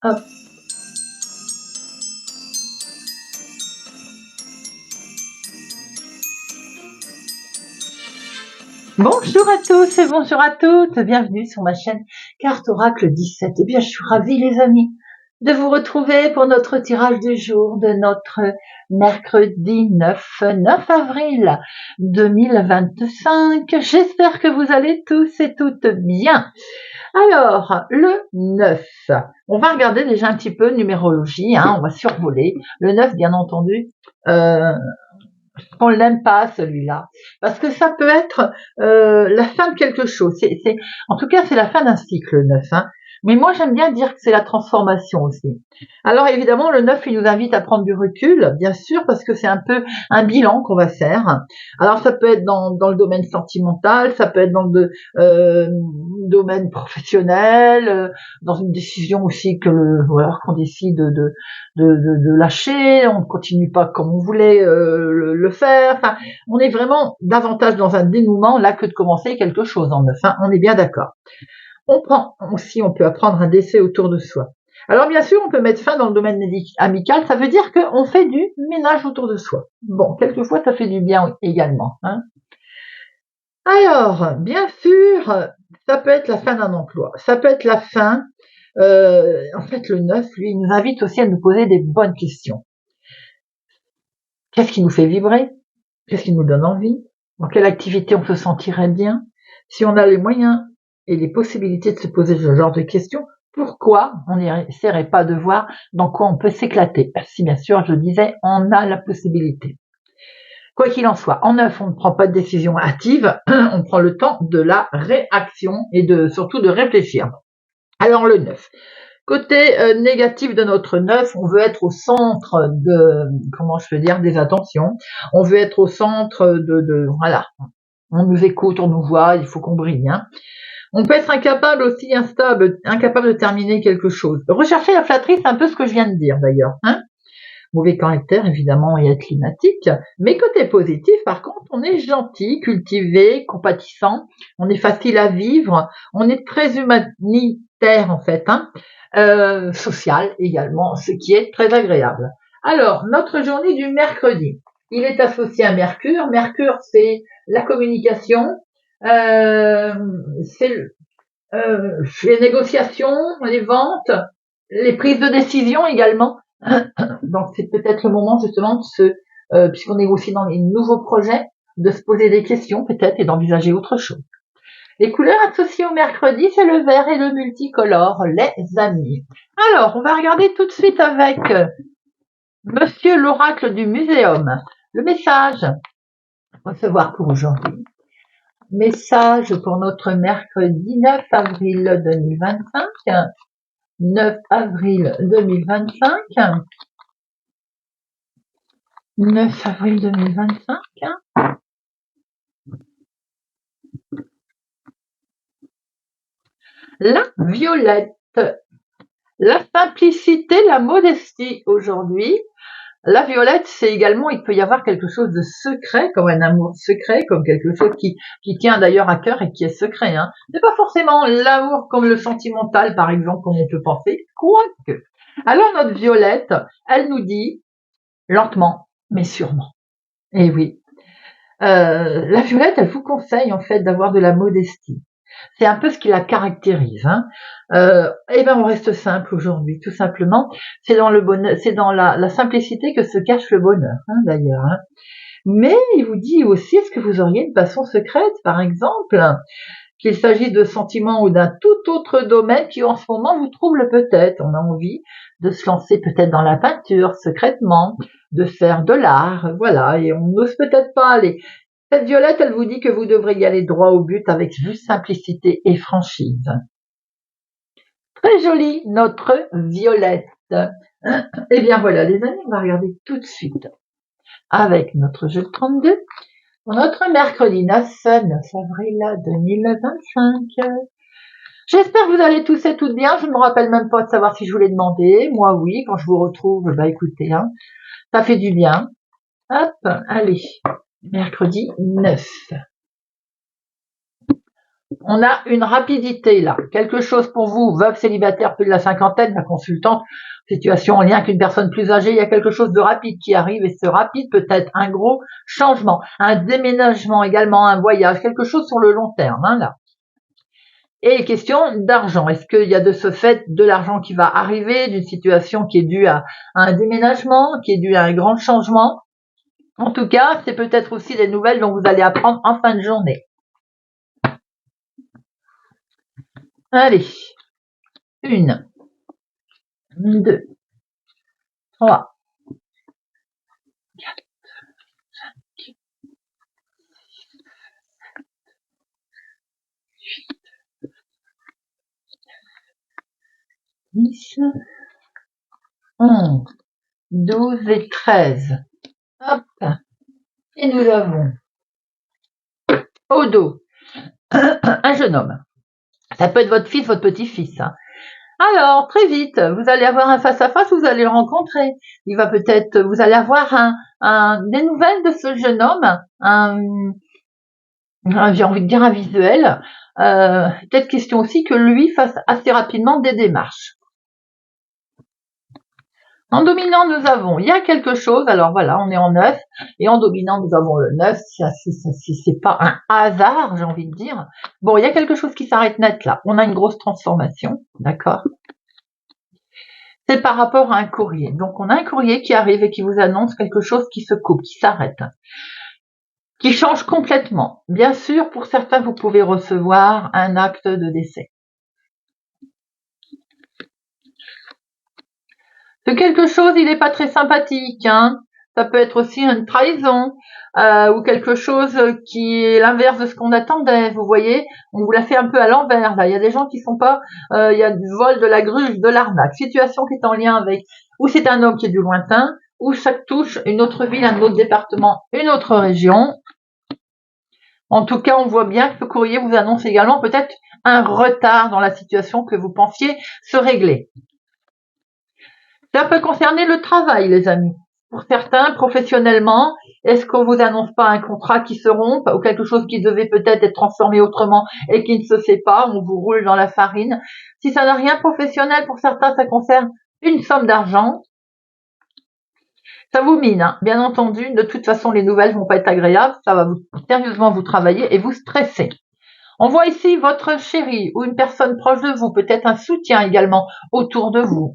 Hop. Bonjour à tous et bonjour à toutes, bienvenue sur ma chaîne Carte Oracle 17. Eh bien, je suis ravie les amis de vous retrouver pour notre tirage du jour de notre mercredi 9 avril 2025. J'espère que vous allez tous et toutes bien. Alors, le 9, on va regarder déjà un petit peu numérologie, on va survoler. Le 9, bien entendu, on l'aime pas celui-là, parce que ça peut être la fin de quelque chose. En tout cas, c'est la fin d'un cycle, le 9. Mais moi, j'aime bien dire que c'est la transformation aussi. Alors évidemment, le 9, il nous invite à prendre du recul, bien sûr, parce que c'est un peu un bilan qu'on va faire. Alors ça peut être dans le domaine sentimental, ça peut être dans le domaine professionnel, dans une décision aussi qu'on décide de lâcher, on ne continue pas comme on voulait le faire. Enfin, on est vraiment davantage dans un dénouement là que de commencer quelque chose en neuf. On est bien d'accord. On peut apprendre un décès autour de soi. Alors bien sûr, on peut mettre fin dans le domaine amical, ça veut dire qu'on fait du ménage autour de soi. Bon, quelquefois ça fait du bien également. Alors, bien sûr, ça peut être la fin d'un emploi, ça peut être la fin. En fait, le 9, lui, il nous invite aussi à nous poser des bonnes questions. Qu'est-ce qui nous fait vibrer? Qu'est-ce qui nous donne envie? Dans quelle activité on se sentirait bien? Si on a les moyens et les possibilités de se poser ce genre de questions, pourquoi on n'essaierait pas de voir dans quoi on peut s'éclater? Si bien sûr, je disais, on a la possibilité. Quoi qu'il en soit, en neuf, on ne prend pas de décision hâtive, on prend le temps de la réaction et surtout de réfléchir. Alors le 9. Côté négatif de notre 9, on veut être au centre des attentions. On veut être au centre voilà. On nous écoute, on nous voit, il faut qu'on brille. On peut être incapable aussi, incapable de terminer quelque chose. Rechercher la flatterie, c'est un peu ce que je viens de dire d'ailleurs. Mauvais caractère, évidemment, et être climatique. Mais côté positif, par contre, on est gentil, cultivé, compatissant, on est facile à vivre, on est très humanitaire en fait, social également, ce qui est très agréable. Alors, notre journée du mercredi, il est associé à Mercure. Mercure, c'est la communication, c'est les négociations, les ventes, les prises de décision également. Donc c'est peut-être le moment justement puisqu'on est aussi dans les nouveaux projets, de se poser des questions peut-être et d'envisager autre chose. Les couleurs associées au mercredi, c'est le vert et le multicolore, les amis. Alors, on va regarder tout de suite avec Monsieur l'oracle du muséum. Le message à recevoir pour aujourd'hui. Message pour notre mercredi 9 avril 2025. 9 avril 2025. 9 avril 2025. La violette. La simplicité, la modestie aujourd'hui. La violette, c'est également, il peut y avoir quelque chose de secret, comme un amour secret, comme quelque chose qui tient d'ailleurs à cœur et qui est secret. C'est pas forcément l'amour comme le sentimental, par exemple, comme on peut penser, quoique. Alors notre violette, elle nous dit lentement, mais sûrement. Et oui, la violette, elle vous conseille en fait d'avoir de la modestie. C'est un peu ce qui la caractérise. On reste simple aujourd'hui, tout simplement. C'est dans le bonheur, c'est dans la simplicité que se cache le bonheur, d'ailleurs. Mais il vous dit aussi est-ce que vous auriez une passion secrète, par exemple, qu'il s'agisse de sentiments ou d'un tout autre domaine qui en ce moment vous trouble peut-être. On a envie de se lancer peut-être dans la peinture secrètement, de faire de l'art, voilà, et on n'ose peut-être pas aller. Cette violette, elle vous dit que vous devriez aller droit au but avec juste simplicité et franchise. Très jolie, notre violette. Eh bien voilà, les amis, on va regarder tout de suite avec notre jeu de 32 pour notre mercredi 9 avril 2025. J'espère que vous allez tous et toutes bien. Je ne me rappelle même pas de savoir si je vous l'ai demandé. Moi, oui, quand je vous retrouve, écoutez, ça fait du bien. Hop, allez, mercredi 9. On a une rapidité là, quelque chose pour vous, veuve célibataire plus de la cinquantaine, la consultante, situation en lien avec une personne plus âgée, il y a quelque chose de rapide qui arrive et ce rapide peut être un gros changement, un déménagement également, un voyage, quelque chose sur le long terme hein, là. Et question d'argent, est-ce qu'il y a de ce fait de l'argent qui va arriver, d'une situation qui est due à un déménagement, qui est due à un grand changement? En tout cas, c'est peut-être aussi des nouvelles dont vous allez apprendre en fin de journée. Allez, 1, 2, 3, 4, 5, 8, 10, 11, 12 et 13. Hop. Et nous avons au dos un jeune homme. Ça peut être votre fils, votre petit-fils. Hein. Alors, très vite, vous allez avoir un face-à-face, vous allez le rencontrer. Il va peut-être, vous allez avoir des nouvelles de ce jeune homme, j'ai envie de dire un visuel. Peut-être question aussi que lui fasse assez rapidement des démarches. En dominant, nous avons, il y a quelque chose, alors voilà, on est en 9, et en dominant, nous avons le 9, c'est pas un hasard, j'ai envie de dire. Bon, il y a quelque chose qui s'arrête net là, on a une grosse transformation, d'accord? C'est par rapport à un courrier. Donc, on a un courrier qui arrive et qui vous annonce quelque chose qui se coupe, qui s'arrête, qui change complètement. Bien sûr, pour certains, vous pouvez recevoir un acte de décès. Ce quelque chose, il n'est pas très sympathique, hein. Ça peut être aussi une trahison ou quelque chose qui est l'inverse de ce qu'on attendait. Vous voyez, on vous l'a fait un peu à l'envers. Là, il y a des gens qui sont pas, il y a du vol, de la gruge, de l'arnaque. Situation qui est en lien avec, ou c'est un homme qui est du lointain, ou ça touche une autre ville, un autre département, une autre région. En tout cas, on voit bien que ce courrier vous annonce également peut-être un retard dans la situation que vous pensiez se régler. Ça peut concerner le travail, les amis. Pour certains, professionnellement, est-ce qu'on vous annonce pas un contrat qui se rompt ou quelque chose qui devait peut-être être transformé autrement et qui ne se fait pas, on vous roule dans la farine. Si ça n'a rien professionnel, pour certains, ça concerne une somme d'argent. Ça vous mine, hein. Bien entendu. De toute façon, les nouvelles vont pas être agréables. Ça va sérieusement vous travailler et vous stresser. On voit ici votre chéri ou une personne proche de vous, peut-être un soutien également autour de vous.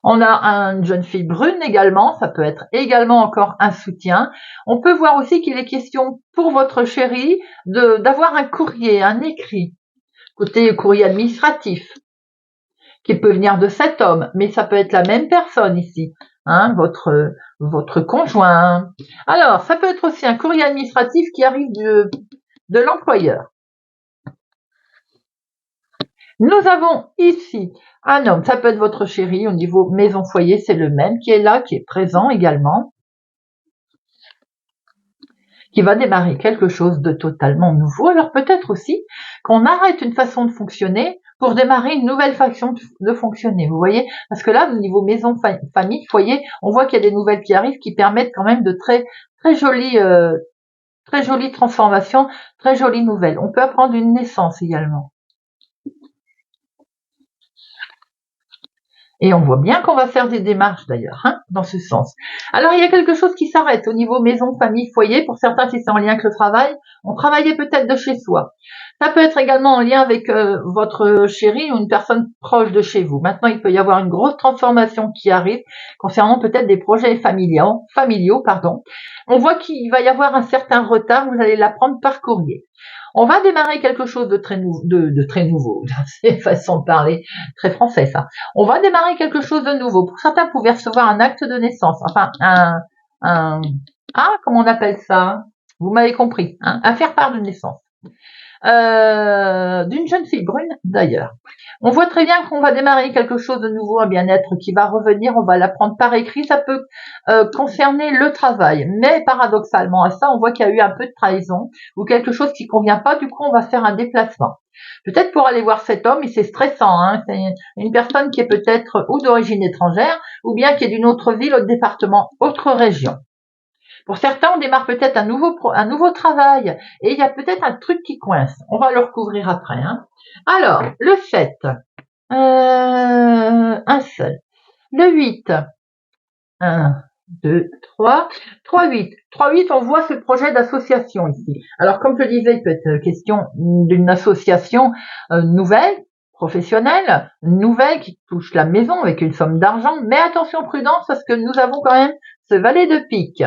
On a une jeune fille brune également, ça peut être également encore un soutien. On peut voir aussi qu'il est question pour votre chéri d'avoir un courrier, un écrit, côté courrier administratif, qui peut venir de cet homme, mais ça peut être la même personne ici, hein, votre conjoint. Alors, ça peut être aussi un courrier administratif qui arrive de l'employeur. Nous avons ici un homme, ça peut être votre chéri, au niveau maison-foyer, c'est le même, qui est là, qui est présent également, qui va démarrer quelque chose de totalement nouveau. Alors peut-être aussi qu'on arrête une façon de fonctionner pour démarrer une nouvelle façon de fonctionner, vous voyez? Parce que là, au niveau maison, famille, foyer, on voit qu'il y a des nouvelles qui arrivent qui permettent quand même de très jolies transformations, très jolies nouvelles. On peut apprendre une naissance également. Et on voit bien qu'on va faire des démarches d'ailleurs, hein, dans ce sens. Alors il y a quelque chose qui s'arrête au niveau maison, famille, foyer. Pour certains, si c'est en lien avec le travail, on travaillait peut-être de chez soi. Ça peut être également en lien avec votre chéri ou une personne proche de chez vous. Maintenant, il peut y avoir une grosse transformation qui arrive concernant peut-être des projets familiaux. On voit qu'il va y avoir un certain retard, vous allez l'apprendre par courrier. On va démarrer quelque chose de très nouveau. C'est une façon de parler très français, ça. On va démarrer quelque chose de nouveau. Pour certains, vous pouvez recevoir un acte de naissance. Enfin, comment on appelle ça? Vous m'avez compris. Hein, un faire-part de naissance. D'une jeune fille brune, d'ailleurs. On voit très bien qu'on va démarrer quelque chose de nouveau, un bien-être qui va revenir, on va l'apprendre par écrit, ça peut concerner le travail, mais paradoxalement à ça, on voit qu'il y a eu un peu de trahison ou quelque chose qui convient pas, du coup on va faire un déplacement. Peut-être pour aller voir cet homme, et c'est stressant, hein, c'est une personne qui est peut-être ou d'origine étrangère, ou bien qui est d'une autre ville, autre département, autre région. Pour certains, on démarre peut-être un nouveau travail et il y a peut-être un truc qui coince. On va le recouvrir après. Hein. Alors, le 7, un seul. Le 8, 1, 2, 3, 3, 8. 3, 8, on voit ce projet d'association ici. Alors, comme je disais, il peut être question d'une association nouvelle, professionnelle, nouvelle qui touche la maison avec une somme d'argent. Mais attention, prudence, parce que nous avons quand même ce valet de pique.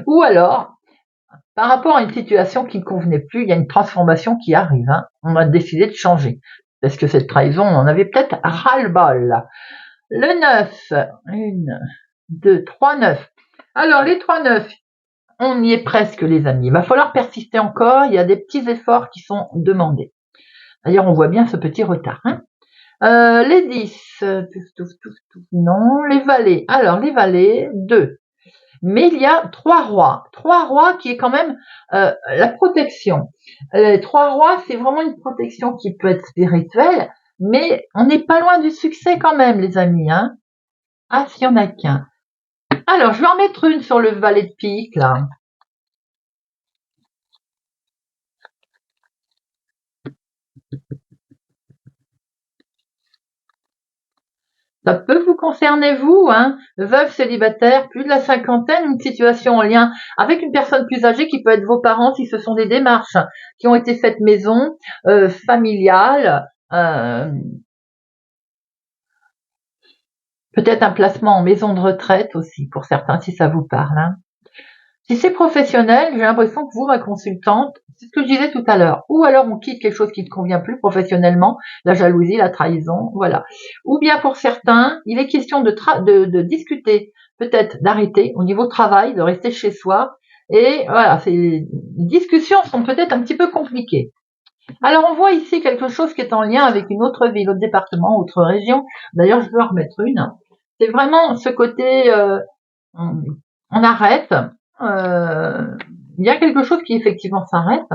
Ou alors, par rapport à une situation qui ne convenait plus, il y a une transformation qui arrive. Hein. On a décidé de changer. Parce que cette trahison, on en avait peut-être ras-le-bol. Le 9, 1, 2, 3, 9. Alors, les 3, 9, on y est presque, les amis. Il va falloir persister encore. Il y a des petits efforts qui sont demandés. D'ailleurs, on voit bien ce petit retard. Hein. Les 10, non. Les valets. Alors, les valets, 2. Mais il y a 3 rois. 3 rois qui est quand même la protection. Les 3 rois, c'est vraiment une protection qui peut être spirituelle, mais on n'est pas loin du succès quand même, les amis. Hein. Ah, s'il y en a qu'un. Alors, je vais en mettre une sur le valet de pique, là. Ça peut vous concerner, vous, hein, veuve célibataire, plus de la cinquantaine, une situation en lien avec une personne plus âgée qui peut être vos parents si ce sont des démarches qui ont été faites maison, familiales, peut-être un placement en maison de retraite aussi, pour certains, si ça vous parle. Hein. Si c'est professionnel, j'ai l'impression que vous, ma consultante, c'est ce que je disais tout à l'heure, ou alors on quitte quelque chose qui ne convient plus professionnellement, la jalousie, la trahison, voilà. Ou bien pour certains, il est question de discuter, peut-être d'arrêter au niveau travail, de rester chez soi, et voilà, les discussions sont peut-être un petit peu compliquées. Alors on voit ici quelque chose qui est en lien avec une autre ville, autre département, autre région. D'ailleurs, je vais en remettre une. C'est vraiment ce côté, on arrête. Il y a quelque chose qui effectivement s'arrête.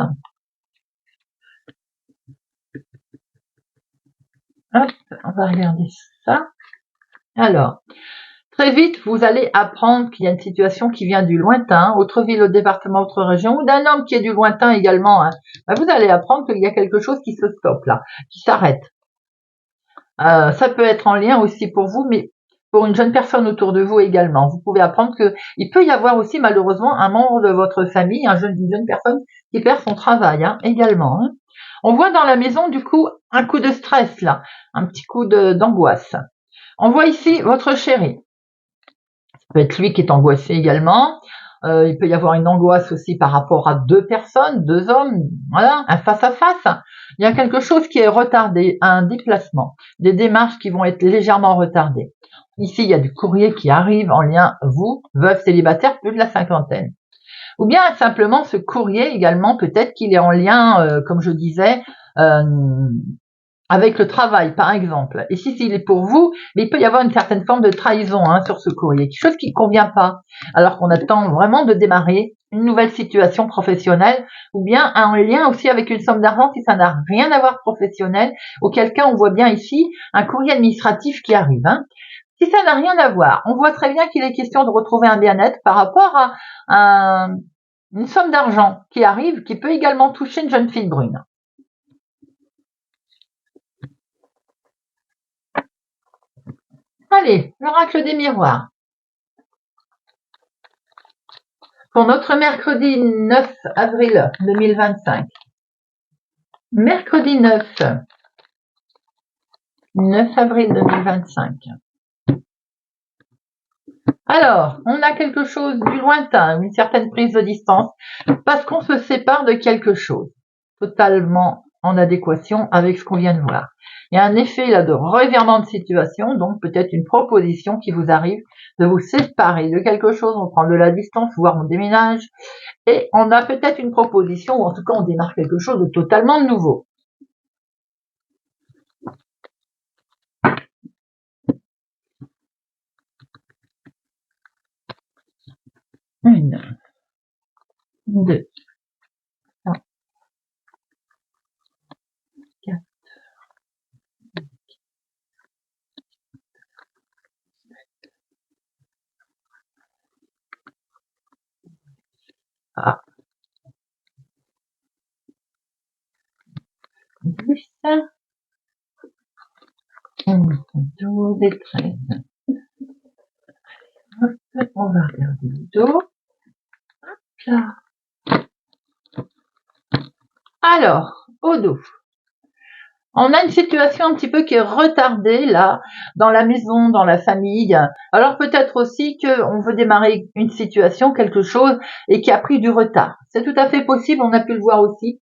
Hop, on va regarder ça. Alors, très vite, vous allez apprendre qu'il y a une situation qui vient du lointain, autre ville, autre département, autre région, ou d'un homme qui est du lointain également. Hein. Vous allez apprendre qu'il y a quelque chose qui se stoppe là, qui s'arrête. Ça peut être en lien aussi pour vous, mais pour une jeune personne autour de vous également. Vous pouvez apprendre qu'il peut y avoir aussi malheureusement un membre de votre famille, une jeune personne qui perd son travail hein, également. Hein. On voit dans la maison du coup un coup de stress là, un petit coup d'angoisse. On voit ici votre chéri. Ça peut être lui qui est angoissé également. Il peut y avoir une angoisse aussi par rapport à deux personnes, deux hommes, voilà, un face-à-face. Il y a quelque chose qui est retardé, un déplacement, des démarches qui vont être légèrement retardées. Ici, il y a du courrier qui arrive en lien, vous, veuve célibataire, plus de la cinquantaine. Ou bien simplement ce courrier également, peut-être qu'il est en lien, comme je disais, avec le travail, par exemple. Et si il est pour vous, mais il peut y avoir une certaine forme de trahison hein, sur ce courrier, quelque chose qui ne convient pas, alors qu'on attend vraiment de démarrer une nouvelle situation professionnelle, ou bien un lien aussi avec une somme d'argent si ça n'a rien à voir professionnel, auquel cas on voit bien ici un courrier administratif qui arrive. Hein. Si ça n'a rien à voir, on voit très bien qu'il est question de retrouver un bien-être par rapport à une somme d'argent qui arrive, qui peut également toucher une jeune fille brune. Allez, l'oracle des miroirs. Pour notre mercredi 9 avril 2025. Mercredi 9 avril 2025. Alors, on a quelque chose du lointain, une certaine prise de distance, parce qu'on se sépare de quelque chose, totalement en adéquation avec ce qu'on vient de voir. Il y a un effet là de revirement de situation, donc peut-être une proposition qui vous arrive de vous séparer de quelque chose, on prend de la distance, voire on déménage, et on a peut-être une proposition, ou en tout cas on démarre quelque chose de totalement nouveau. Une, deux, trois, quatre, 12 et 13. On va regarder le dos. Là. Alors, au dos. On a une situation un petit peu qui est retardée là, dans la maison, dans la famille. Alors peut-être aussi qu'on veut démarrer une situation, quelque chose, et qui a pris du retard. C'est tout à fait possible, on a pu le voir aussi.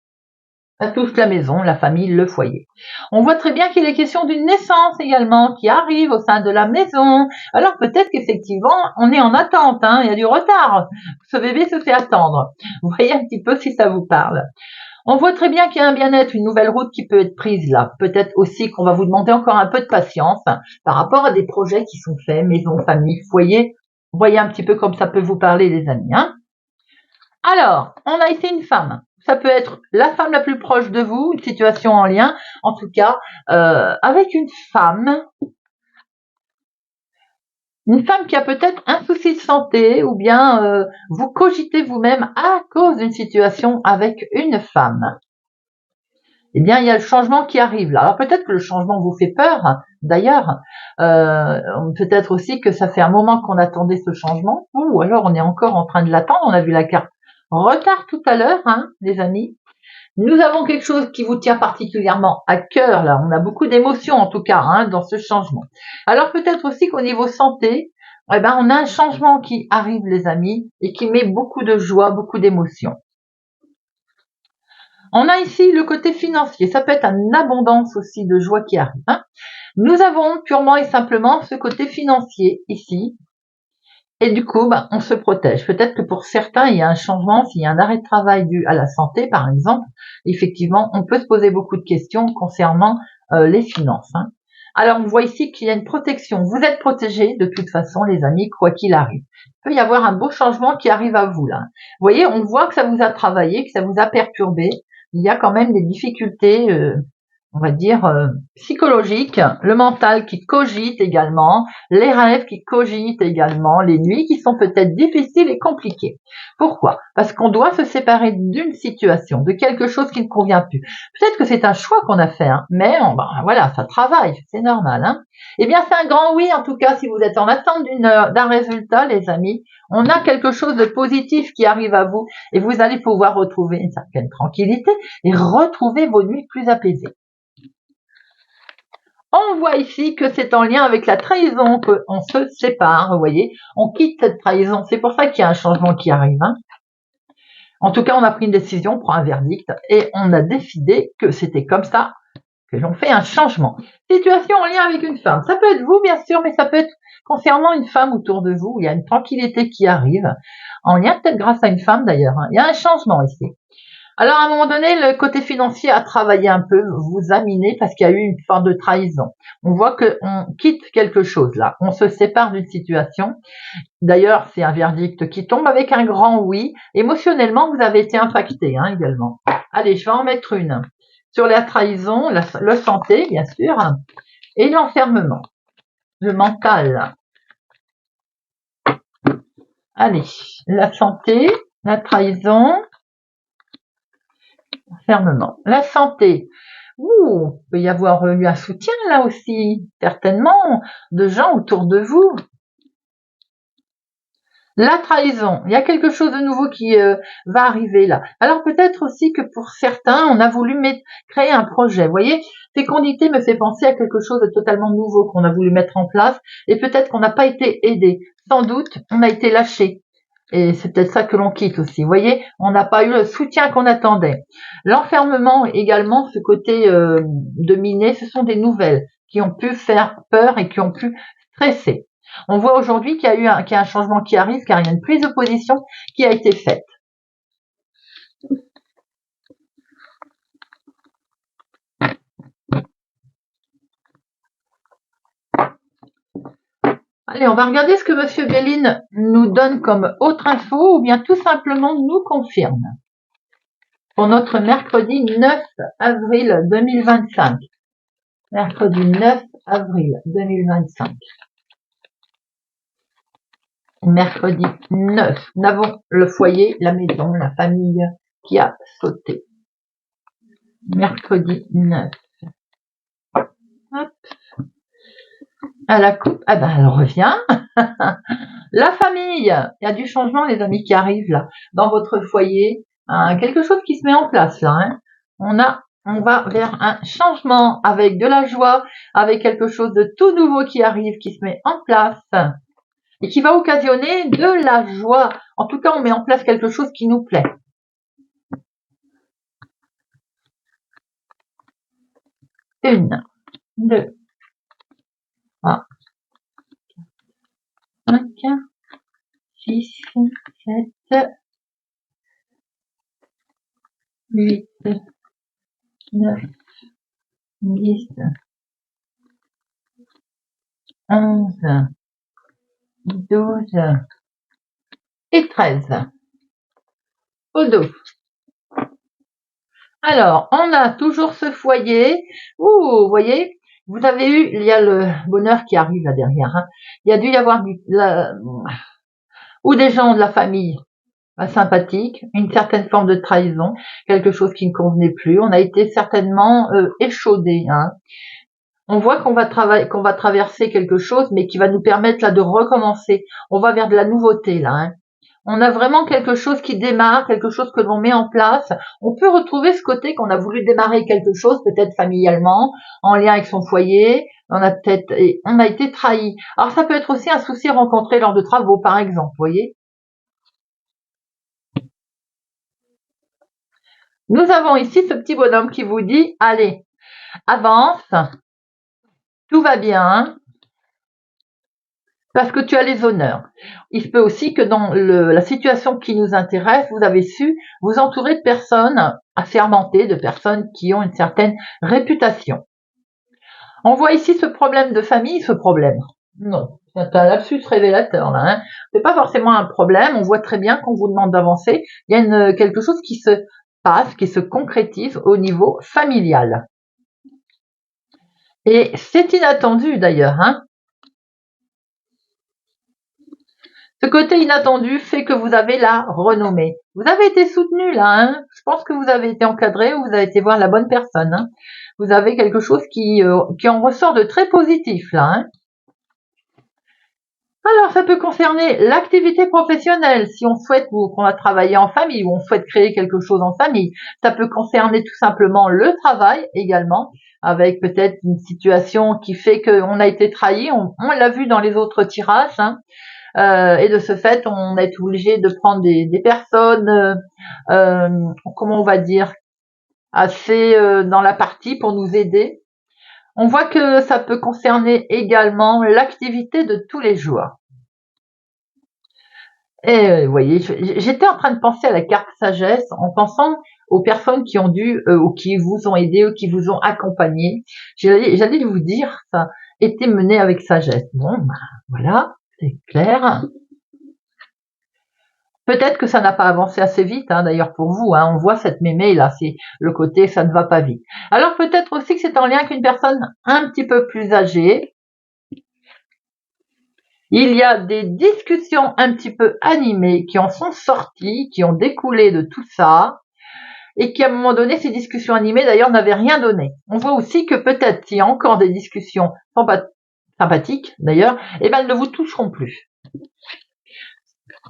Ça touche la maison, la famille, le foyer. On voit très bien qu'il est question d'une naissance également qui arrive au sein de la maison. Alors peut-être qu'effectivement, on est en attente, hein, il y a du retard. Ce bébé se fait attendre. Vous voyez un petit peu si ça vous parle. On voit très bien qu'il y a un bien-être, une nouvelle route qui peut être prise là. Peut-être aussi qu'on va vous demander encore un peu de patience par rapport à des projets qui sont faits, maison, famille, foyer. Vous voyez un petit peu comme ça peut vous parler, les amis. Hein. Alors, on a ici une femme. Ça peut être la femme la plus proche de vous, une situation en lien, en tout cas, avec une femme qui a peut-être un souci de santé ou bien vous cogitez vous-même à cause d'une situation avec une femme. Eh bien, il y a le changement qui arrive là. Alors peut-être que le changement vous fait peur, d'ailleurs. Peut-être aussi que ça fait un moment qu'on attendait ce changement, ou alors on est encore en train de l'attendre. On a vu la carte retard tout à l'heure, hein, les amis. Nous avons quelque chose qui vous tient particulièrement à cœur là. On a beaucoup d'émotions en tout cas hein, dans ce changement. Alors peut-être aussi qu'au niveau santé, eh ben, on a un changement qui arrive, les amis, et qui met beaucoup de joie, beaucoup d'émotions. On a ici le côté financier, ça peut être une abondance aussi de joie qui arrive. Hein. Nous avons purement et simplement ce côté financier ici, et du coup, on se protège. Peut-être que pour certains, il y a un changement, s'il y a un arrêt de travail dû à la santé, par exemple, effectivement, on peut se poser beaucoup de questions concernant les finances. Hein. Alors, on voit ici qu'il y a une protection. Vous êtes protégés de toute façon, les amis, quoi qu'il arrive. Il peut y avoir un beau changement qui arrive à vous, là. Vous voyez, on voit que ça vous a travaillé, que ça vous a perturbé. Il y a quand même des difficultés, on va dire, psychologiques, le mental qui cogite également, les rêves qui cogitent également, les nuits qui sont peut-être difficiles et compliquées. Pourquoi? Parce qu'on doit se séparer d'une situation, de quelque chose qui ne convient plus. Peut-être que c'est un choix qu'on a fait, hein, mais voilà, ça travaille, c'est normal. Hein. Eh bien, c'est un grand oui, en tout cas, si vous êtes en attente d'un résultat, les amis. On a quelque chose de positif qui arrive à vous et vous allez pouvoir retrouver une certaine tranquillité et retrouver vos nuits plus apaisées. On voit ici que c'est en lien avec la trahison qu'on se sépare, vous voyez. On quitte cette trahison, c'est pour ça qu'il y a un changement qui arrive. Hein. En tout cas, on a pris une décision, on prend un verdict et on a décidé que c'était comme ça que l'on fait un changement. Situation en lien avec une femme. Ça peut être vous, bien sûr, mais ça peut être concernant une femme autour de vous. Il y a une tranquillité qui arrive, en lien peut-être grâce à une femme d'ailleurs. Hein. Il y a un changement ici. Alors, à un moment donné, le côté financier a travaillé un peu, vous a miné parce qu'il y a eu une forme de trahison. On voit qu'on quitte quelque chose là, on se sépare d'une situation. D'ailleurs, c'est un verdict qui tombe avec un grand oui. Émotionnellement, vous avez été impacté hein, également. Allez, je vais en mettre une. Sur la trahison, le santé, bien sûr, et l'enfermement, le mental. Allez, la santé, la trahison, l'enfermement. La santé, il peut y avoir eu un soutien là aussi, certainement, de gens autour de vous. La trahison, il y a quelque chose de nouveau qui va arriver là. Alors peut-être aussi que pour certains, on a voulu créer un projet. Vous voyez, fécondité me fait penser à quelque chose de totalement nouveau qu'on a voulu mettre en place et peut-être qu'on n'a pas été aidé. Sans doute, on a été lâché. Et c'est peut-être ça que l'on quitte aussi. Vous voyez, on n'a pas eu le soutien qu'on attendait. L'enfermement également, ce côté de miner, ce sont des nouvelles qui ont pu faire peur et qui ont pu stresser. On voit aujourd'hui qu'il y a un changement qui arrive car il y a une prise de position qui a été faite. Allez, on va regarder ce que Monsieur Béline nous donne comme autre info ou bien tout simplement nous confirme. Pour notre mercredi 9 avril 2025. Mercredi 9 avril 2025. Mercredi 9. Nous avons le foyer, la maison, la famille qui a sauté. Mercredi 9. Hop. À la coupe, ah ben elle revient. La famille, il y a du changement, les amis, qui arrivent là, dans votre foyer. Hein, quelque chose qui se met en place là. Hein. On va vers un changement avec de la joie, avec quelque chose de tout nouveau qui arrive, qui se met en place et qui va occasionner de la joie. En tout cas, on met en place quelque chose qui nous plaît. Une, deux, trois, 5, 6, 7, 8, 9, 10, 11, 12 et 13. Au dos. Alors, on a toujours ce foyer. Ouh, vous voyez, vous avez eu, il y a le bonheur qui arrive là derrière. Hein. Il y a dû y avoir ou des gens de la famille sympathiques, une certaine forme de trahison, quelque chose qui ne convenait plus. On a été certainement échaudés. Hein. On voit qu'on va traverser quelque chose, mais qui va nous permettre là de recommencer. On va vers de la nouveauté là. Hein. On a vraiment quelque chose qui démarre, quelque chose que l'on met en place. On peut retrouver ce côté qu'on a voulu démarrer quelque chose, peut-être familialement, en lien avec son foyer. On a été trahi. Alors ça peut être aussi un souci rencontré lors de travaux, par exemple, vous voyez. Nous avons ici ce petit bonhomme qui vous dit, allez, avance, tout va bien, parce que tu as les honneurs. Il se peut aussi que dans la situation qui nous intéresse, vous avez su vous entourer de personnes assermentées, de personnes qui ont une certaine réputation. On voit ici ce problème de famille, ce problème. Non, c'est un lapsus révélateur là. Hein. C'est pas forcément un problème. On voit très bien qu'on vous demande d'avancer. Il y a quelque chose qui se passe, qui se concrétise au niveau familial. Et c'est inattendu d'ailleurs. Hein. Ce côté inattendu fait que vous avez la renommée. Vous avez été soutenu là. Hein. Je pense que vous avez été encadré ou vous avez été voir la bonne personne. Hein. Vous avez quelque chose qui en ressort de très positif là. Hein. Alors, ça peut concerner l'activité professionnelle, si on souhaite ou qu'on va travailler en famille ou on souhaite créer quelque chose en famille. Ça peut concerner tout simplement le travail également, avec peut-être une situation qui fait qu'on a été trahi. On l'a vu dans les autres tirages. Hein. Et de ce fait, on est obligé de prendre des personnes, comment on va dire, assez dans la partie pour nous aider. On voit que ça peut concerner également l'activité de tous les jours. Et vous voyez, j'étais en train de penser à la carte sagesse en pensant aux personnes qui ont dû ou qui vous ont aidé ou qui vous ont accompagné. J'allais vous dire, ça était mené avec sagesse. Bon, ben, voilà, c'est clair. Peut-être que ça n'a pas avancé assez vite, hein, d'ailleurs pour vous. Hein, on voit cette mémé là, c'est le côté ça ne va pas vite. Alors peut-être aussi que c'est en lien avec une personne un petit peu plus âgée. Il y a des discussions un petit peu animées qui en sont sorties, qui ont découlé de tout ça, et qui à un moment donné, ces discussions animées d'ailleurs n'avaient rien donné. On voit aussi que peut-être s'il y a encore des discussions sympathiques d'ailleurs, eh ben elles ne vous toucheront plus.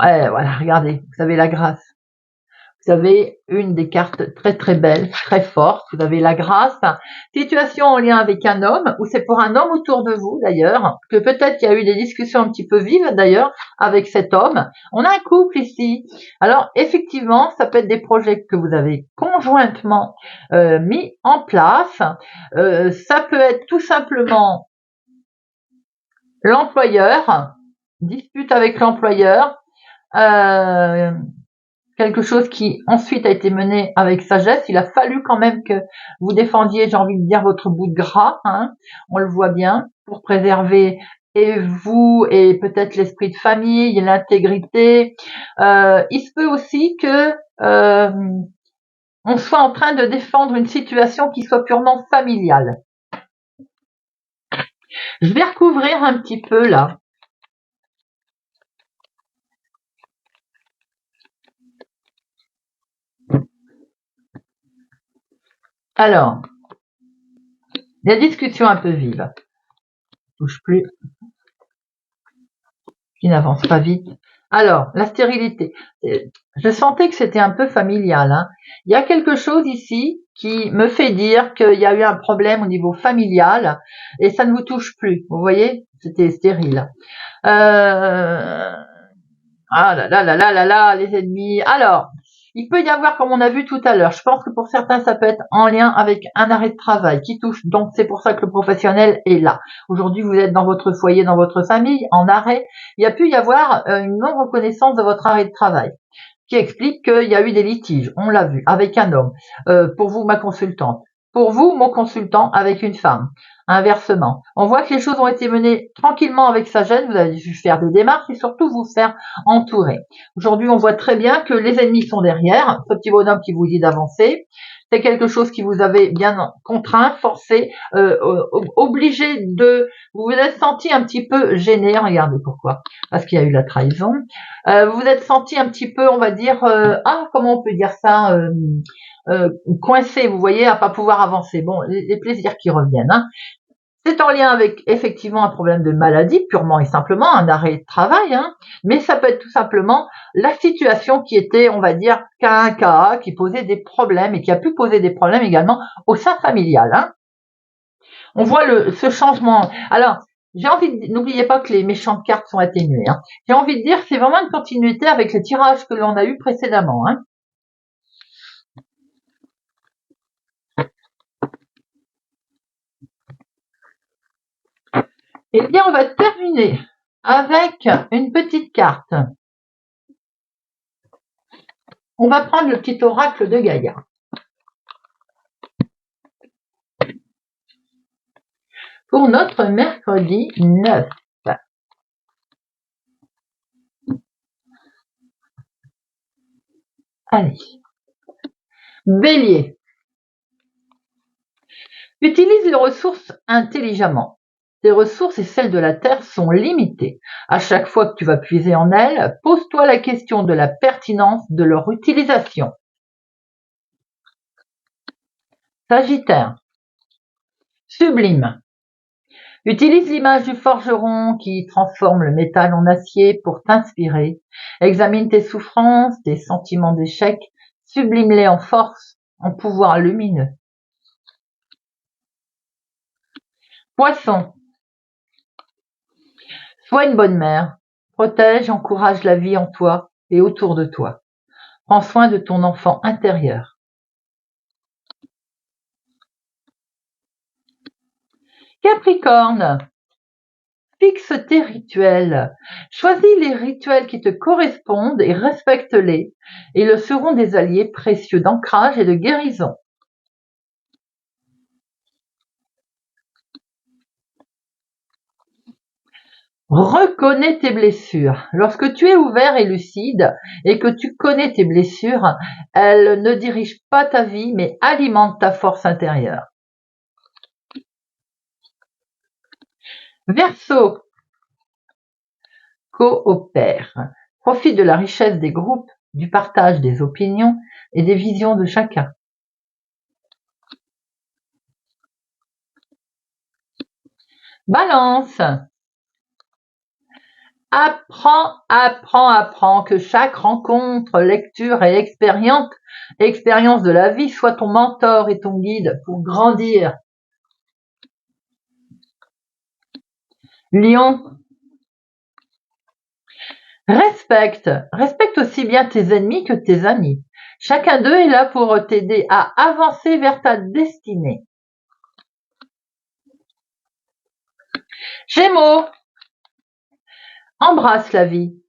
Ouais, voilà, regardez, vous avez la grâce. Vous avez une des cartes très très belle, très forte. Vous avez la grâce. Situation en lien avec un homme, ou c'est pour un homme autour de vous d'ailleurs, que peut-être il y a eu des discussions un petit peu vives d'ailleurs avec cet homme. On a un couple ici. Alors effectivement, ça peut être des projets que vous avez conjointement mis en place. Ça peut être tout simplement l'employeur, dispute avec l'employeur. Quelque chose qui ensuite a été mené avec sagesse. Il a fallu quand même que vous défendiez, j'ai envie de dire, votre bout de gras, hein, on le voit bien, pour préserver et vous et peut-être l'esprit de famille, l'intégrité. Il se peut aussi que on soit en train de défendre une situation qui soit purement familiale. Je vais recouvrir un petit peu là. Alors, Des discussions un peu vives. Touche plus. Qui n'avance pas vite. Alors, la stérilité. Je sentais que c'était un peu familial. Hein. Il y a quelque chose ici qui me fait dire qu'il y a eu un problème au niveau familial et ça ne vous touche plus. Vous voyez, c'était stérile. Ah là là là là là là, les ennemis. Alors, il peut y avoir, comme on a vu tout à l'heure, je pense que pour certains, ça peut être en lien avec un arrêt de travail qui touche. Donc, c'est pour ça que le professionnel est là. Aujourd'hui, vous êtes dans votre foyer, dans votre famille, en arrêt. Il y a pu y avoir une non-reconnaissance de votre arrêt de travail qui explique qu'il y a eu des litiges. On l'a vu avec un homme. Pour vous, ma consultante. Pour vous, mon consultant, avec une femme. Inversement. On voit que les choses ont été menées tranquillement avec sagesse. Vous avez dû faire des démarches et surtout vous faire entourer. Aujourd'hui, on voit très bien que les ennemis sont derrière. Ce petit bonhomme qui vous dit d'avancer. C'est quelque chose qui vous avait bien contraint, forcé, obligé de... Vous vous êtes senti un petit peu gêné. Regardez pourquoi. Parce qu'il y a eu la trahison. Vous vous êtes senti un petit peu, on va dire, comment on peut dire ça, coincé, vous voyez, à pas pouvoir avancer. Bon, les plaisirs qui reviennent. Hein. C'est en lien avec effectivement un problème de maladie, purement et simplement, un arrêt de travail, hein, mais ça peut être tout simplement la situation qui était, on va dire, qu'un cas qui posait des problèmes et qui a pu poser des problèmes également au sein familial. Hein. On voit ce changement. Alors, j'ai envie de, n'oubliez pas que les méchantes cartes sont atténuées. Hein. J'ai envie de dire que c'est vraiment une continuité avec le tirage que l'on a eu précédemment. Hein. Eh bien, on va terminer avec une petite carte. On va prendre le petit oracle de Gaïa. Pour notre mercredi 9. Allez. Bélier. Utilise les ressources intelligemment. Tes ressources et celles de la Terre sont limitées. À chaque fois que tu vas puiser en elles, pose-toi la question de la pertinence de leur utilisation. Sagittaire. Sublime. Utilise l'image du forgeron qui transforme le métal en acier pour t'inspirer. Examine tes souffrances, tes sentiments d'échec, sublime-les en force, en pouvoir lumineux. Poisson. Sois une bonne mère. Protège, encourage la vie en toi et autour de toi. Prends soin de ton enfant intérieur. Capricorne. Fixe tes rituels. Choisis les rituels qui te correspondent et respecte-les. Ils le seront des alliés précieux d'ancrage et de guérison. Reconnais tes blessures. Lorsque tu es ouvert et lucide et que tu connais tes blessures, elles ne dirigent pas ta vie mais alimentent ta force intérieure. Verseau. Coopère. Profite de la richesse des groupes, du partage des opinions et des visions de chacun. Balance. Apprends que chaque rencontre, lecture et expérience de la vie soit ton mentor et ton guide pour grandir. Lion. Respecte aussi bien tes ennemis que tes amis. Chacun d'eux est là pour t'aider à avancer vers ta destinée. Gémeaux. Embrasse la vie.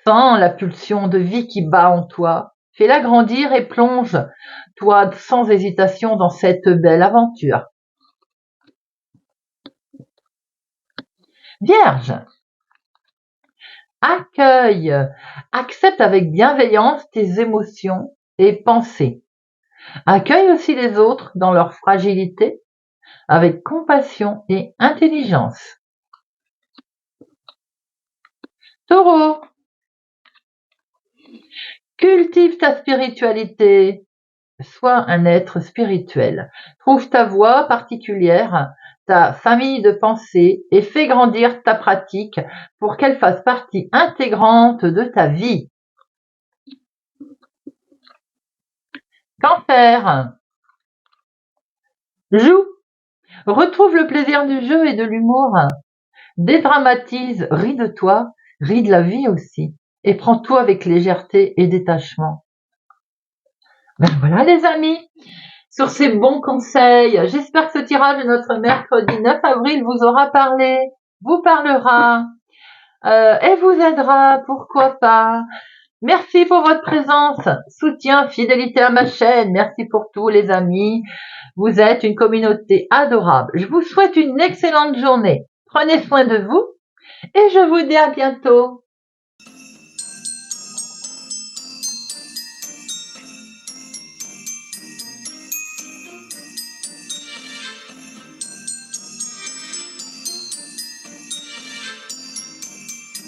Sens la pulsion de vie qui bat en toi. Fais-la grandir et plonge-toi sans hésitation dans cette belle aventure. Vierge. Accepte avec bienveillance tes émotions et pensées. Accueille aussi les autres dans leur fragilité avec compassion et intelligence. Taureau. Cultive ta spiritualité. Sois un être spirituel. Trouve ta voie particulière, ta famille de pensée et fais grandir ta pratique pour qu'elle fasse partie intégrante de ta vie. Cancer. Joue. Retrouve le plaisir du jeu et de l'humour. Dédramatise, ris de toi, ris de la vie aussi. Et prends tout avec légèreté et détachement. Ben voilà les amis, sur ces bons conseils, j'espère que ce tirage de notre mercredi 9 avril vous aura parlé, vous parlera et vous aidera, pourquoi pas. Merci pour votre présence, soutien, fidélité à ma chaîne. Merci pour tout les amis. Vous êtes une communauté adorable. Je vous souhaite une excellente journée. Prenez soin de vous et je vous dis à bientôt.